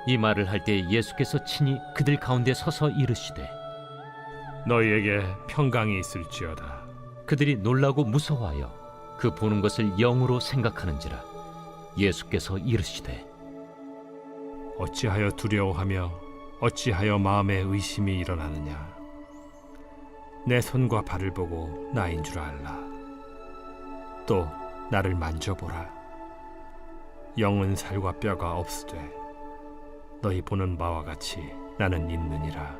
이 말을 할 때 예수께서 친히 그들 가운데 서서 이르시되 너희에게 평강이 있을지어다. 그들이 놀라고 무서워하여 그 보는 것을 영으로 생각하는지라. 예수께서 이르시되 어찌하여 두려워하며 어찌하여 마음에 의심이 일어나느냐. 내 손과 발을 보고 나인 줄 알라. 또 나를 만져보라. 영은 살과 뼈가 없으되 너희 보는 바와 같이 나는 있느니라.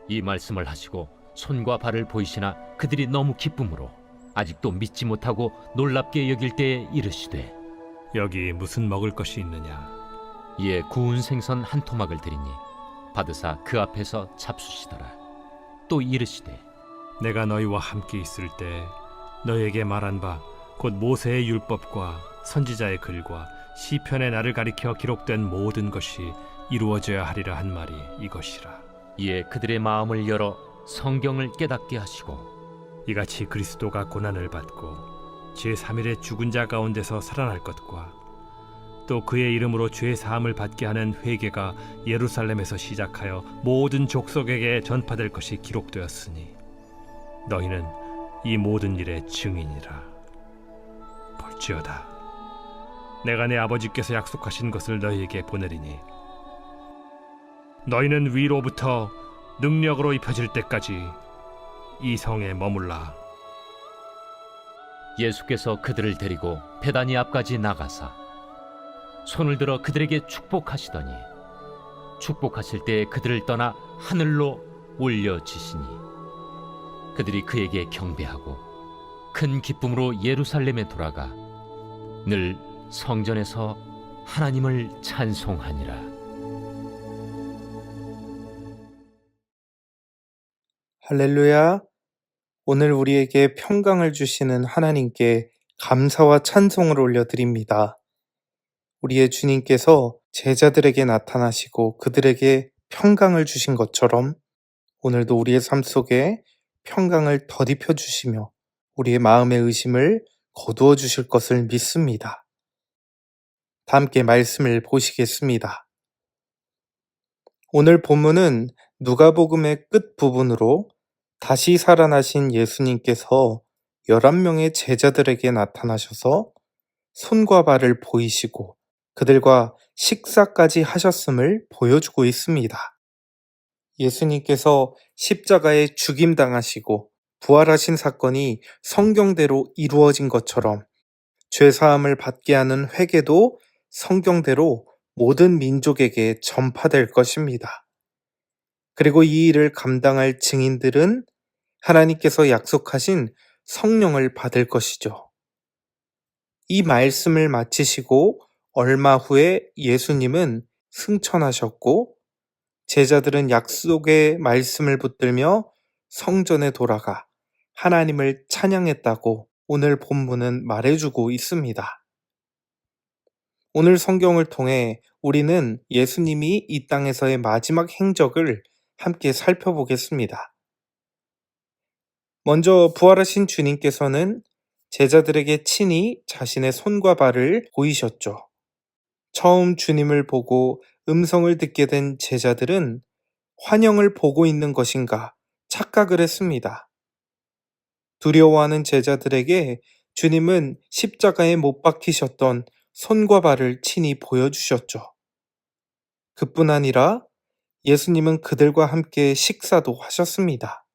이 말씀을 하시고 손과 발을 보이시나 그들이 너무 기쁨으로 아직도 믿지 못하고 놀랍게 여길 때에 이르시되 여기 무슨 먹을 것이 있느냐. 이에 구운 생선 한 토막을 드리니 받으사 그 앞에서 잡수시더라. 또 이르시되 내가 너희와 함께 있을 때 너희에게 말한 바 곧 모세의 율법과 선지자의 글과 시편의 나를 가리켜 기록된 모든 것이 이루어져야 하리라 한 말이 이것이라. 이에 그들의 마음을 열어 성경을 깨닫게 하시고 이같이 그리스도가 고난을 받고 제3일에 죽은 자 가운데서 살아날 것과 또 그의 이름으로 죄 사함을 받게 하는 회개가 예루살렘에서 시작하여 모든 족속에게 전파될 것이 기록되었으니 너희는 이 모든 일의 증인이라. 볼지어다, 내가 내 아버지께서 약속하신 것을 너희에게 보내리니 너희는 위로부터 능력으로 입혀질 때까지 이 성에 머물라. 예수께서 그들을 데리고 베다니 앞까지 나가사 손을 들어 그들에게 축복하시더니 축복하실 때 그들을 떠나 하늘로 올려지시니 그들이 그에게 경배하고 큰 기쁨으로 예루살렘에 돌아가 늘 성전에서 하나님을 찬송하니라. 할렐루야. 오늘 우리에게 평강을 주시는 하나님께 감사와 찬송을 올려드립니다. 우리의 주님께서 제자들에게 나타나시고 그들에게 평강을 주신 것처럼 오늘도 우리의 삶 속에 평강을 덧입혀 주시며 우리의 마음의 의심을 거두어 주실 것을 믿습니다. 다 함께 말씀을 보시겠습니다. 오늘 본문은 누가복음의 끝부분으로 다시 살아나신 예수님께서 11명의 제자들에게 나타나셔서 손과 발을 보이시고 그들과 식사까지 하셨음을 보여주고 있습니다. 예수님께서 십자가에 죽임당하시고 부활하신 사건이 성경대로 이루어진 것처럼 죄사함을 받게 하는 회개도 성경대로 모든 민족에게 전파될 것입니다. 그리고 이 일을 감당할 증인들은 하나님께서 약속하신 성령을 받을 것이죠. 이 말씀을 마치시고 얼마 후에 예수님은 승천하셨고 제자들은 약속의 말씀을 붙들며 성전에 돌아가 하나님을 찬양했다고 오늘 본문은 말해주고 있습니다. 오늘 성경을 통해 우리는 예수님이 이 땅에서의 마지막 행적을 함께 살펴보겠습니다. 먼저 부활하신 주님께서는 제자들에게 친히 자신의 손과 발을 보이셨죠. 처음 주님을 보고 음성을 듣게 된 제자들은 환영을 보고 있는 것인가 착각을 했습니다. 두려워하는 제자들에게 주님은 십자가에 못 박히셨던 손과 발을 친히 보여주셨죠. 그뿐 아니라 예수님은 그들과 함께 식사도 하셨습니다.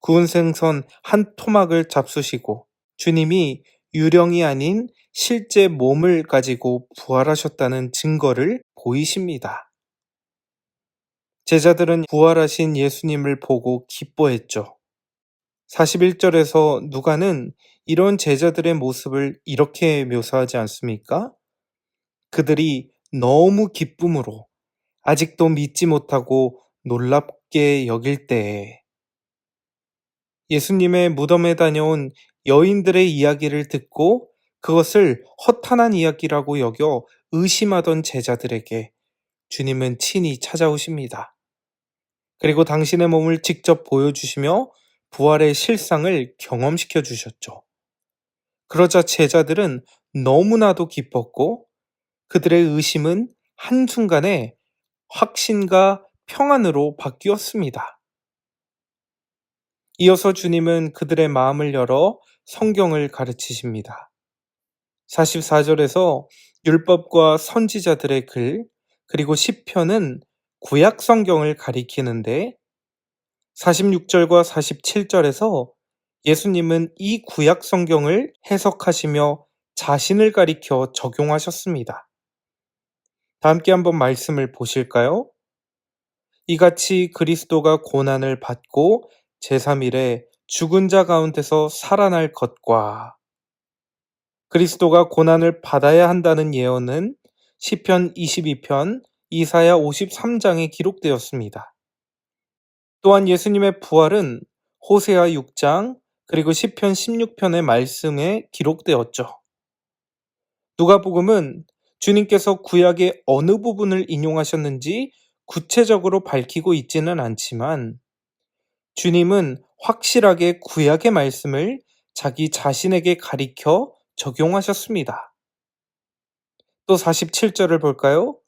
구운 생선 한 토막을 잡수시고 주님이 유령이 아닌 실제 몸을 가지고 부활하셨다는 증거를 보이십니다. 제자들은 부활하신 예수님을 보고 기뻐했죠. 41절에서 누가는 이런 제자들의 모습을 이렇게 묘사하지 않습니까? 그들이 너무 기쁨으로 아직도 믿지 못하고 놀랍게 여길 때에 예수님의 무덤에 다녀온 여인들의 이야기를 듣고 그것을 허탄한 이야기라고 여겨 의심하던 제자들에게 주님은 친히 찾아오십니다. 그리고 당신의 몸을 직접 보여주시며 부활의 실상을 경험시켜 주셨죠. 그러자 제자들은 너무나도 기뻤고 그들의 의심은 한순간에 확신과 평안으로 바뀌었습니다. 이어서 주님은 그들의 마음을 열어 성경을 가르치십니다. 44절에서 율법과 선지자들의 글, 그리고 시편은 구약 성경을 가리키는데 46절과 47절에서 예수님은 이 구약 성경을 해석하시며 자신을 가리켜 적용하셨습니다. 다 함께 한번 말씀을 보실까요? 이같이 그리스도가 고난을 받고 제3일에 죽은 자 가운데서 살아날 것과 그리스도가 고난을 받아야 한다는 예언은 시편 22편, 이사야 53장에 기록되었습니다. 또한 예수님의 부활은 호세아 6장 그리고 시편 16편의 말씀에 기록되었죠. 누가복음은 주님께서 구약의 어느 부분을 인용하셨는지 구체적으로 밝히고 있지는 않지만 주님은 확실하게 구약의 말씀을 자기 자신에게 가리켜 적용하셨습니다. 또 47절을 볼까요?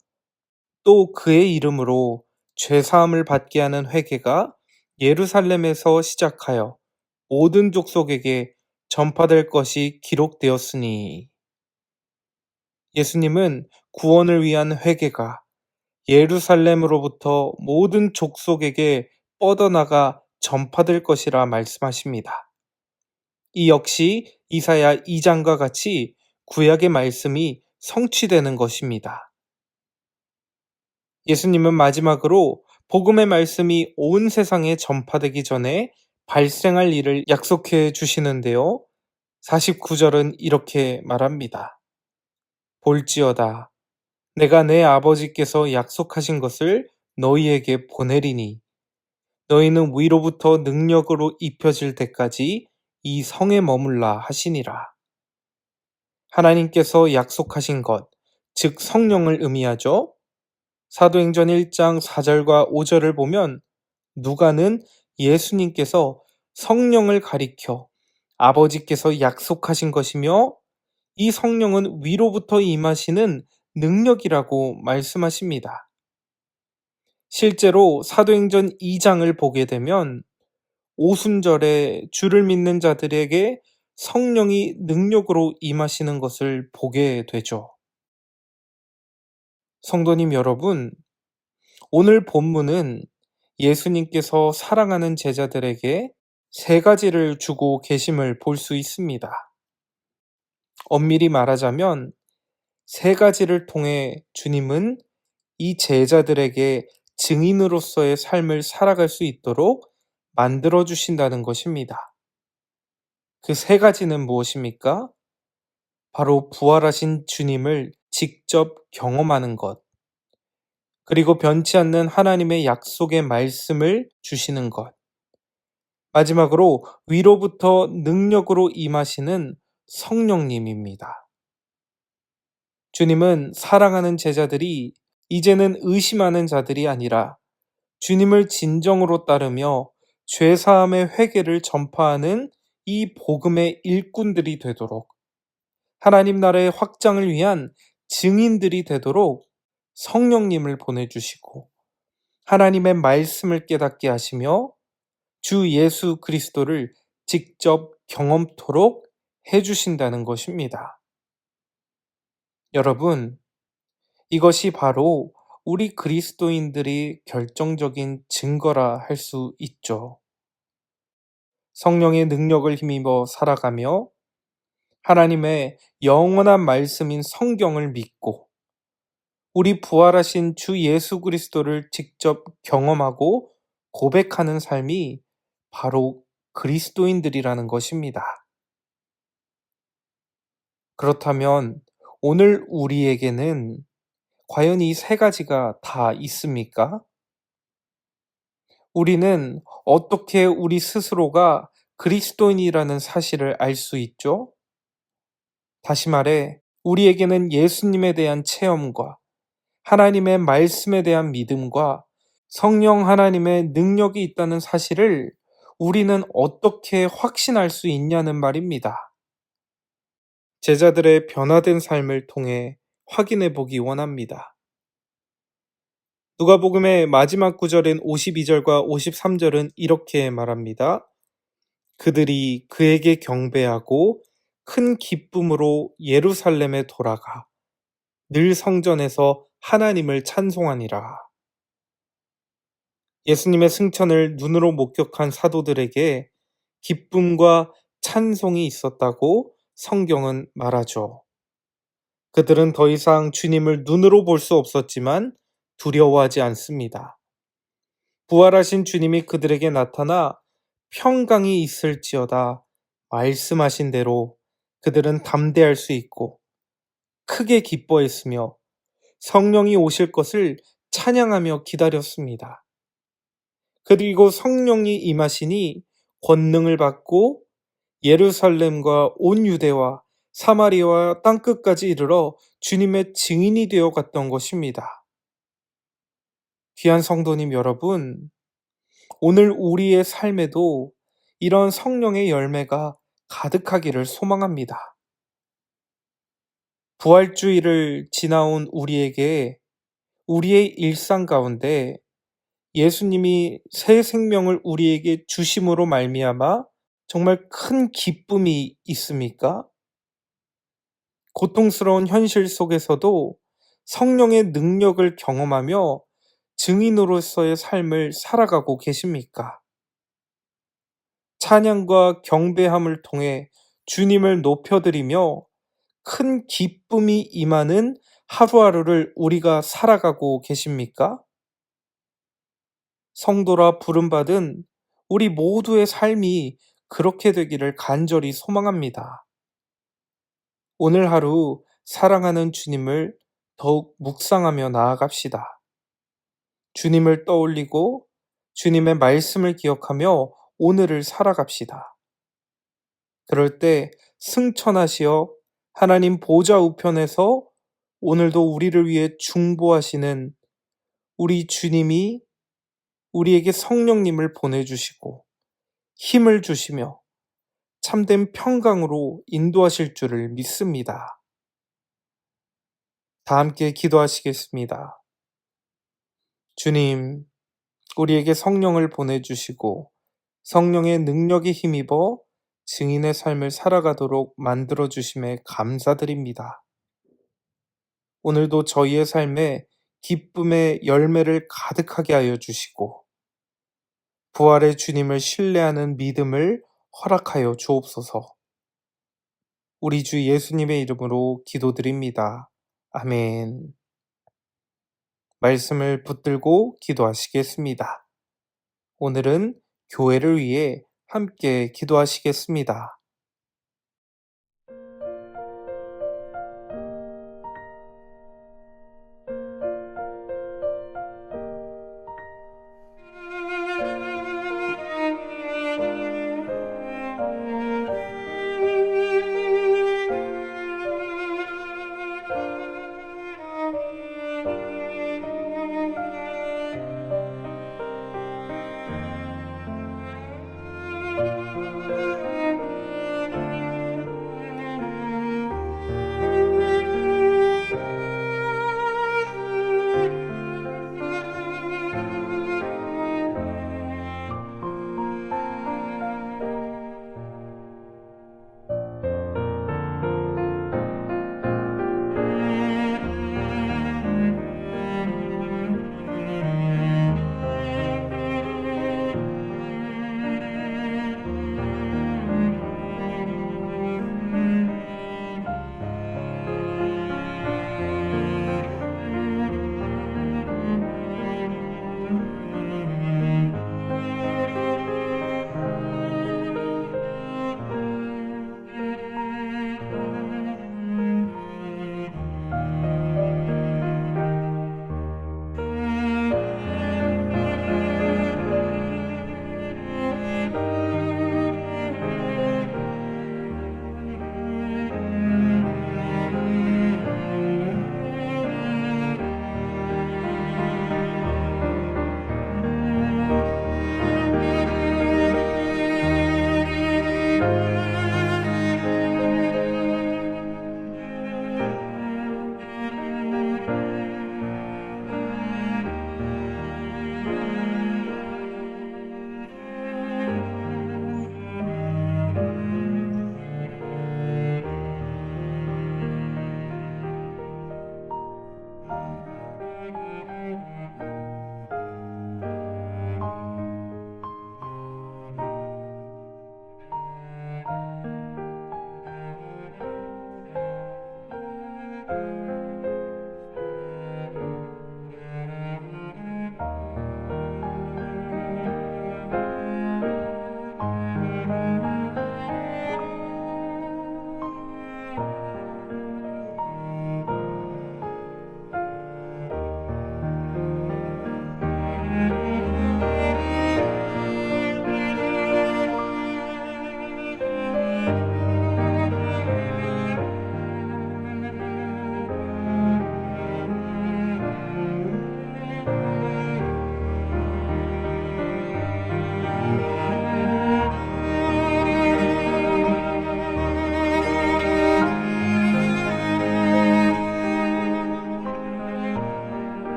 또 그의 이름으로 죄사함을 받게 하는 회개가 예루살렘에서 시작하여 모든 족속에게 전파될 것이 기록되었으니 예수님은 구원을 위한 회개가 예루살렘으로부터 모든 족속에게 뻗어나가 전파될 것이라 말씀하십니다. 이 역시 이사야 2장과 같이 구약의 말씀이 성취되는 것입니다. 예수님은 마지막으로 복음의 말씀이 온 세상에 전파되기 전에 발생할 일을 약속해 주시는데요. 49절은 이렇게 말합니다. 볼지어다 내가 내 아버지께서 약속하신 것을 너희에게 보내리니 너희는 위로부터 능력으로 입혀질 때까지 이 성에 머물라 하시니라. 하나님께서 약속하신 것, 즉 성령을 의미하죠. 사도행전 1장 4절과 5절을 보면 누가는 예수님께서 성령을 가리켜 아버지께서 약속하신 것이며 이 성령은 위로부터 임하시는 능력이라고 말씀하십니다. 실제로 사도행전 2장을 보게 되면 오순절에 주를 믿는 자들에게 성령이 능력으로 임하시는 것을 보게 되죠. 성도님 여러분, 오늘 본문은 예수님께서 사랑하는 제자들에게 세 가지를 주고 계심을 볼 수 있습니다. 엄밀히 말하자면 세 가지를 통해 주님은 이 제자들에게 증인으로서의 삶을 살아갈 수 있도록 만들어 주신다는 것입니다. 그 세 가지는 무엇입니까? 바로 부활하신 주님을 직접 경험하는 것, 그리고 변치 않는 하나님의 약속의 말씀을 주시는 것, 마지막으로 위로부터 능력으로 임하시는 성령님입니다. 주님은 사랑하는 제자들이 이제는 의심하는 자들이 아니라 주님을 진정으로 따르며 죄사함의 회개를 전파하는 이 복음의 일꾼들이 되도록 하나님 나라의 확장을 위한 증인들이 되도록 성령님을 보내주시고 하나님의 말씀을 깨닫게 하시며 주 예수 그리스도를 직접 경험토록 해주신다는 것입니다. 여러분, 이것이 바로 우리 그리스도인들이 결정적인 증거라 할 수 있죠. 성령의 능력을 힘입어 살아가며 하나님의 영원한 말씀인 성경을 믿고 우리 부활하신 주 예수 그리스도를 직접 경험하고 고백하는 삶이 바로 그리스도인들이라는 것입니다. 그렇다면 오늘 우리에게는 과연 이 세 가지가 다 있습니까? 우리는 어떻게 우리 스스로가 그리스도인이라는 사실을 알 수 있죠? 다시 말해, 우리에게는 예수님에 대한 체험과 하나님의 말씀에 대한 믿음과 성령 하나님의 능력이 있다는 사실을 우리는 어떻게 확신할 수 있냐는 말입니다. 제자들의 변화된 삶을 통해 확인해 보기 원합니다. 누가복음의 마지막 구절인 52절과 53절은 이렇게 말합니다. 그들이 그에게 경배하고 큰 기쁨으로 예루살렘에 돌아가 늘 성전에서 하나님을 찬송하니라. 예수님의 승천을 눈으로 목격한 사도들에게 기쁨과 찬송이 있었다고 성경은 말하죠. 그들은 더 이상 주님을 눈으로 볼 수 없었지만 두려워하지 않습니다. 부활하신 주님이 그들에게 나타나 평강이 있을지어다 말씀하신 대로 그들은 담대할 수 있고 크게 기뻐했으며 성령이 오실 것을 찬양하며 기다렸습니다. 그리고 성령이 임하시니 권능을 받고 예루살렘과 온 유대와 사마리아와 땅끝까지 이르러 주님의 증인이 되어 갔던 것입니다. 귀한 성도님 여러분, 오늘 우리의 삶에도 이런 성령의 열매가 가득하기를 소망합니다. 부활주의를 지나온 우리에게 우리의 일상 가운데 예수님이 새 생명을 우리에게 주심으로 말미암아 정말 큰 기쁨이 있습니까? 고통스러운 현실 속에서도 성령의 능력을 경험하며 증인으로서의 삶을 살아가고 계십니까? 찬양과 경배함을 통해 주님을 높여드리며 큰 기쁨이 임하는 하루하루를 우리가 살아가고 계십니까? 성도라 부름받은 우리 모두의 삶이 그렇게 되기를 간절히 소망합니다. 오늘 하루 사랑하는 주님을 더욱 묵상하며 나아갑시다. 주님을 떠올리고 주님의 말씀을 기억하며 오늘을 살아갑시다. 그럴 때 승천하시어 하나님 보좌 우편에서 오늘도 우리를 위해 중보하시는 우리 주님이 우리에게 성령님을 보내주시고 힘을 주시며 참된 평강으로 인도하실 줄을 믿습니다. 다 함께 기도하시겠습니다. 주님, 우리에게 성령을 보내주시고 성령의 능력에 힘입어 증인의 삶을 살아가도록 만들어주심에 감사드립니다. 오늘도 저희의 삶에 기쁨의 열매를 가득하게 하여 주시고 부활의 주님을 신뢰하는 믿음을 허락하여 주옵소서. 우리 주 예수님의 이름으로 기도드립니다. 아멘. 말씀을 붙들고 기도하시겠습니다. 오늘은 교회를 위해 함께 기도하시겠습니다.